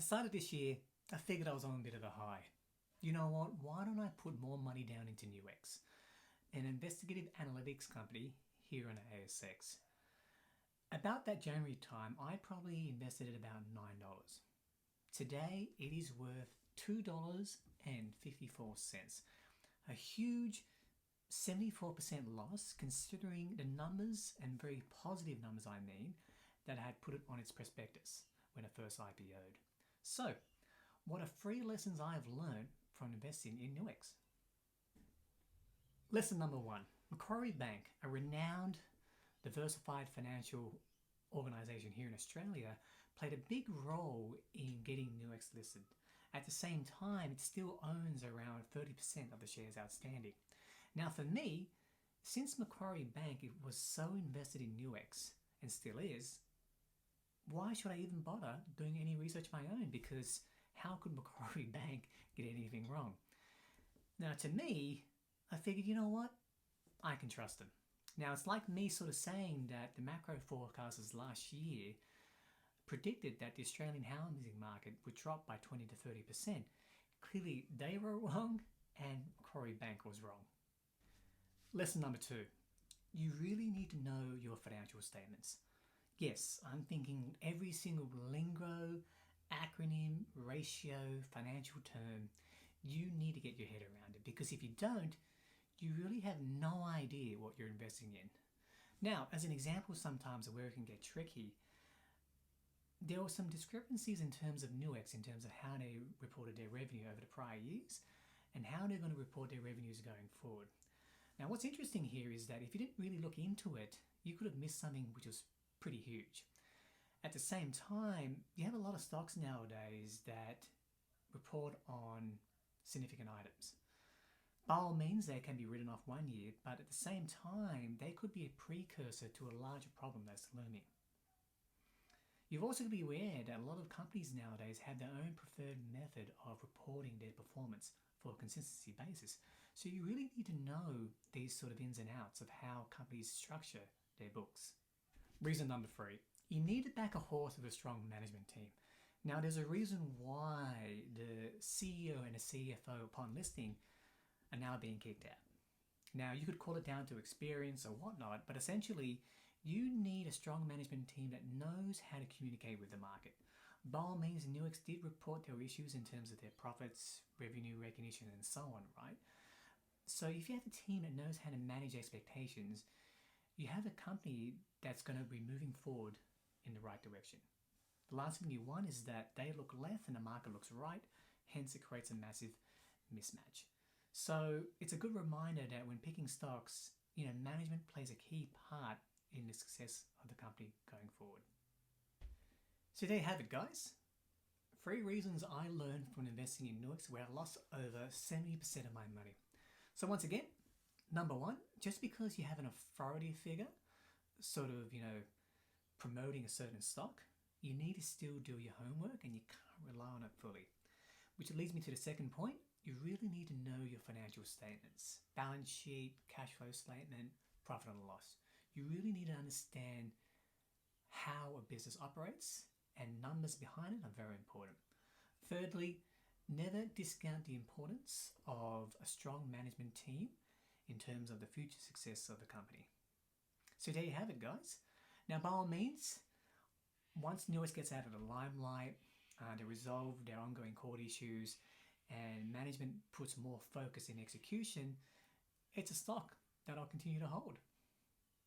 At the start of this year, I figured I was on a bit of a high. You know what? Why don't I put more money down into Nuix, an investigative analytics company here on the ASX? About that January time, I probably invested at about $9. Today, it is worth $2.54. A huge 74% loss considering the numbers, and very positive numbers I mean, that I had put it on its prospectus when it first IPO'd. So, what are 3 lessons I have learned from investing in Nuix? Lesson number 1. Macquarie Bank, a renowned, diversified financial organisation here in Australia, played a big role in getting Nuix listed. At the same time, it still owns around 30% of the shares outstanding. Now for me, since Macquarie Bank was so invested in Nuix, and still is, why should I even bother doing any research of my own? Because how could Macquarie Bank get anything wrong? Now to me, I figured, you know what? I can trust them. Now it's like me sort of saying that the macro forecasters last year predicted that the Australian housing market would drop by 20 to 30%. Clearly they were wrong and Macquarie Bank was wrong. Lesson number 2. You really need to know your financial statements. Yes, I'm thinking every single lingo, acronym, ratio, financial term, you need to get your head around it, because if you don't, you really have no idea what you're investing in. Now, as an example sometimes of where it can get tricky, there were some discrepancies in terms of Nuix, in terms of how they reported their revenue over the prior years and how they're going to report their revenues going forward. Now, what's interesting here is that if you didn't really look into it, you could have missed something which was pretty huge. At the same time, you have a lot of stocks nowadays that report on significant items. By all means, they can be written off one year, but at the same time, they could be a precursor to a larger problem that's looming. You've also got to be aware that a lot of companies nowadays have their own preferred method of reporting their performance for a consistency basis. So you really need to know these sort of ins and outs of how companies structure their books. Reason number 3. You need to back a horse with a strong management team. Now there's a reason why the CEO and the CFO upon listing are now being kicked out. Now you could call it down to experience or whatnot, but essentially you need a strong management team that knows how to communicate with the market. By all means, Nuix did report their issues in terms of their profits, revenue recognition and so on, right? So if you have a team that knows how to manage expectations, you have a company that's going to be moving forward in the right direction. The last thing you want is that they look left and the market looks right, hence it creates a massive mismatch. So it's a good reminder that when picking stocks, management plays a key part in the success of the company going forward. So there you have it, guys. 3 reasons I learned from investing in Nuix where I lost over 70% of my money. So once again, number 1, just because you have an authority figure sort of, promoting a certain stock, you need to still do your homework and you can't rely on it fully. Which leads me to the second point. You really need to know your financial statements, balance sheet, cash flow statement, profit and loss. You really need to understand how a business operates, and numbers behind it are very important. Thirdly, never discount the importance of a strong management team in terms of the future success of the company. So there you have it, guys. Now, by all means, once Nuix gets out of the limelight, they resolve their ongoing court issues, and management puts more focus in execution, it's a stock that I'll continue to hold.